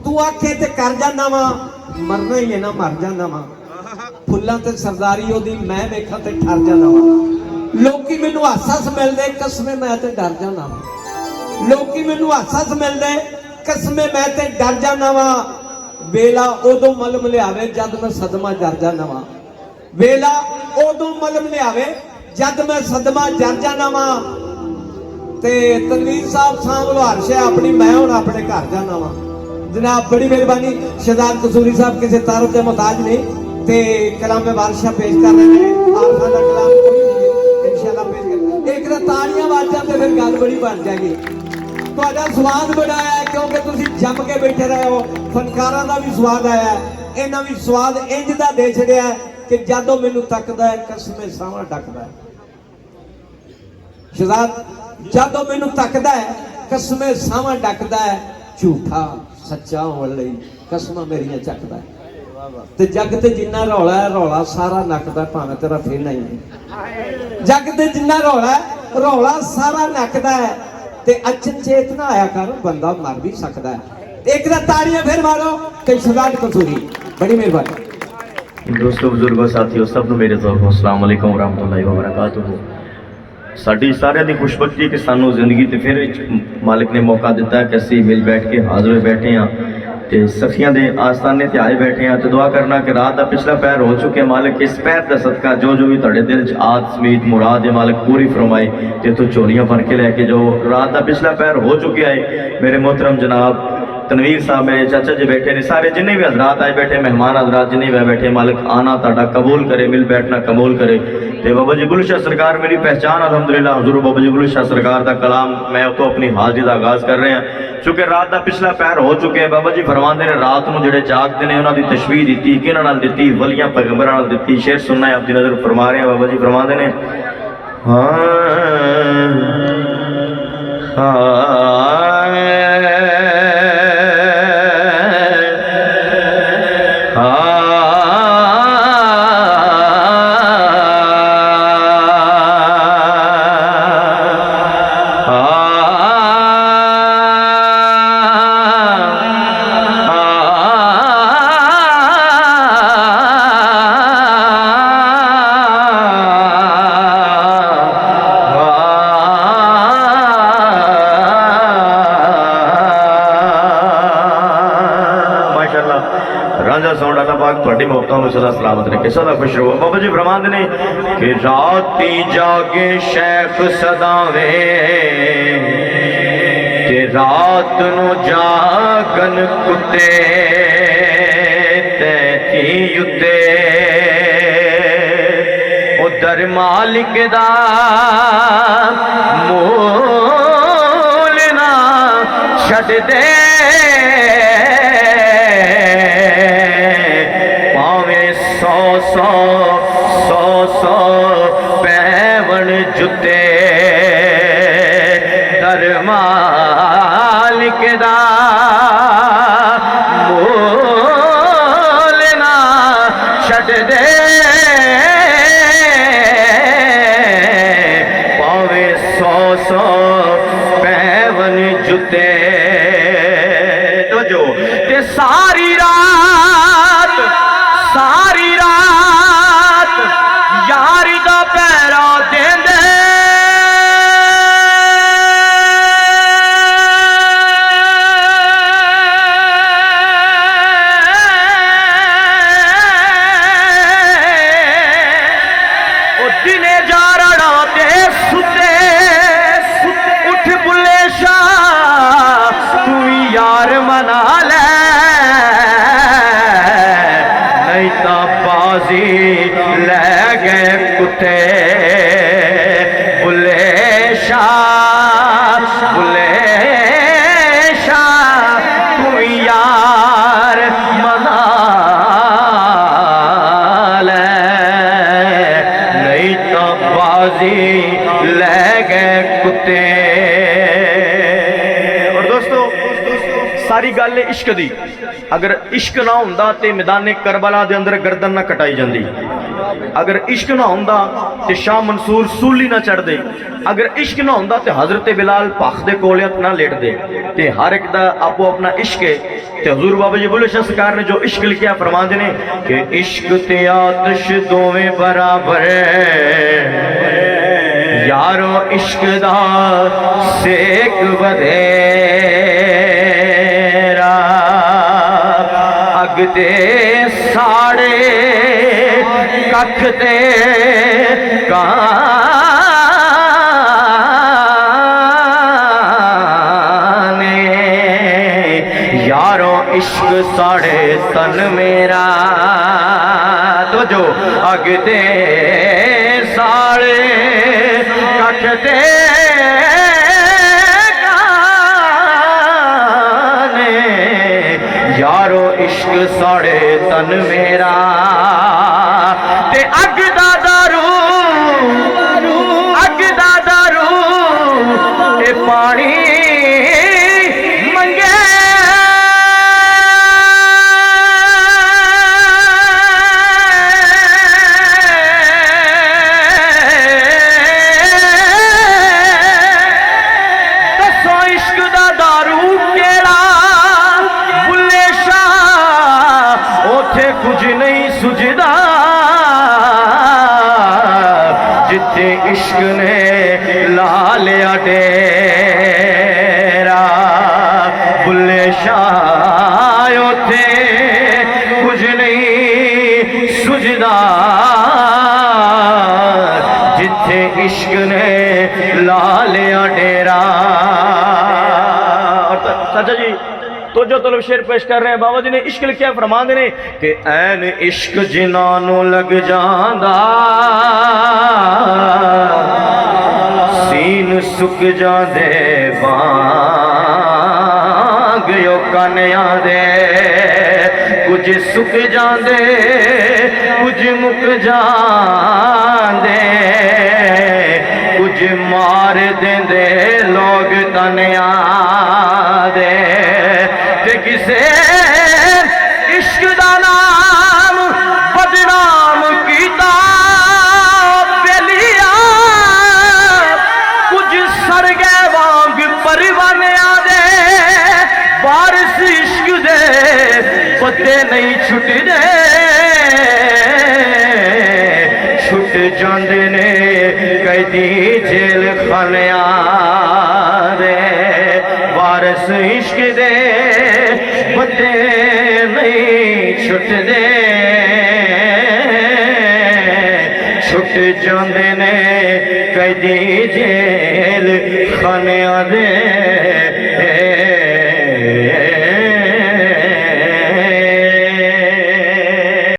तू आखे ते कर जाना वा, मरना ही है ना, मर जाना वा। फुल्लां ते सरदारी ओदी मैं वेखां ते ठर जाना वा। लोकी मैनू हस हस मिलदे, कसमे मैं ते डर जाना वा। लोकी मैनू हस हस मिलदे, कसमे मैं ते डर जाना वा। वेला उदों मलम लियावे जद मैं सदमा जर जाना वा। वेला उदों मलम लियावे जद मैं सदमा जर जाना वा। ते तनवीर साहब सांभ लो हर शे अपनी, मैं हुण अपने घर जाना वा। जनाब बड़ी मेहरबानी, शहजाद कसूरी साहब किसी तारुफ के मुहताज नहीं ते कलाम बादशाह पेश कर रहे हैं। आरफा दा कलाम कोई नहीं इंशाअल्लाह पेश कर। एक ना तालियां बाज जाते फिर गल बड़ी बन जाएगी। तुहाडा स्वाद बड़ा है क्योंकि तुसीं जम के बैठे रहे हो। फनकारां दा भी स्वाद आया है, इन्हां भी स्वाद इंज दा दे छड़िया है कि जदों मैनूं तकदा है कसमे सावां डकदा है। शहजाद जदों मैनूं तकदा है कसमे सावां डकदा है, झूठा सच्चा होने लई कसमां मेरियां चकदा है। ते जग ते जिन्ना रौला है, रौला सारा नकदा भावें तेरा फेना ही नहीं। जग ते जिन्ना रौला है, रौला सारा नकदा है। ते अचन चेतना आया कर, बंदा मर भी सकता है। एक दा ताड़ियां फिर मारो ते शहजाद कसूरी, बड़ी मेहरबानी। दोस्तों, बुजुर्गों, साथियों, सब मेरे तरफों अस्सलाम वालेकुम व रहमतुल्लाहि व बरकातुहू। साडी सारिਆਂ ਦੀ खुशबख्ती कि सानू जिंदगी ते फिर मालिक ने मौका दिता कि असीं मिल बैठ के हाज़र होए बैठे हाँ ते सखियां दे आस्थाने ते आए बैठे हाँ। तो दुआ करना कि रात का पिछला पैर हो चुके मालिक इस पैर का सदका जो भी तुहाडे दिल च आद समीत मुराद है मालिक पूरी फरमाए ते तू झोलियां भर के लैके जाओ। रात का पिछला पैर हो चुके है। मेरे मोहतरम जनाब तनवीर साहब, मेरे चाचा जी बैठे ने, सारे जिन्हें भी हजरात आए बैठे, मेहमान हजरात जिन्हें भी बैठे, मालिक आना ताड़ा कबूल करे, मिल बैठना कबूल करे। तो बाबा जी बुल्ले शाह सरकार मेरी पहचान अल्हम्दुलिल्लाह हुजूर बाबा जी बुल्ले शाह सरकार का कलाम मैं तो अपनी हाजिरी का आगाज कर रहे हैं। चूँकि रात का पिछला पैर हो चुके हैं, बाबा जी फरमाते ने रात को जोड़े जागते हैं उन्होंने तशबीह दी कि दी वलियां पैगंबरां दी। शेर सुनना है, आपकी नजर फरमा रहे हैं। बाबा जी फरमाते ने सदा सलामत रखे, सदा खुश रहो। बाबा जी फरमाते ने कि राती जागे शेख सदावे ते रात नु जागन कुत्ते तैथी उत्ते उधर मालिक दा मोल ना छड़ दे सौ पैवन जुते दर मालिक दा मोल ना छड़ दे पावे सौ पैवन जुते। तो जो ते सारी रात यारी दा पैरा देंदे ओ दिने जारड़ा ते सुते उठ बुल्ले शाह तू यार मना ले नहीं ता बाजी ले गए कुत्ते। बुल्ले शाह तू यार मना ले नहीं तो बाजी ले गए कुत्ते। और दोस्तों सारी गल है इश्क दी। अगर इश्क ना होंदा ते मैदान करबला दे अंदर गर्दन ना कटाई जाती। अगर इश्क ना होंदा ते शाह मंसूर सूली ना चढ़ दे। अगर इश्क ना होंदा ते हजरत बिलाल भख दे कोल ना लेट दे। ते हर एक दा आपो अपना इश्क है। ते हजूर बाबा जी बुल्ले शाह सरकार ने जो इश्क लिखा फरमाते ने कि इश्क ते आतिश दोवें बराबर यारो इश्क दा सेक वधेरा अग ते साड़े कख ते काने यारो इश्क साड़े तन मेरा तो जो अग ते साड़े कख ते काने यारो इश्क साड़े तन मेरा ते अग दा दारू ए पानी मंगे दसो इश्क दा दारू केड़ा बुल्ले शाह ओथे कुछ नहीं सुझदा जिथे इश्क ने ला लिया डेरा बुल्ले शाह उथे कुछ नहीं सुझदा जिथे इश्क ने ला लिया डेरा। और चाचा जी तो जो तलब शेर पेश कर रहे हैं बाबा जी ने इश्क लिखा फरमा देने कि ऐन इश्क जिन्हों लग जांदा सीन सुक जांदे बांग यो कन्या दे कुछ सुक जांदे कुछ मुक जांदे कुछ मार देंदे लोग तनिया दे ते किसे इश्क दा नाम बदनाम कीता बेलिया कुछ सरगे वांग परवानिया दे बारिश इश्क दे पत्ते नहीं छुटदे छुट जांदे ने कैदी जेल खानिया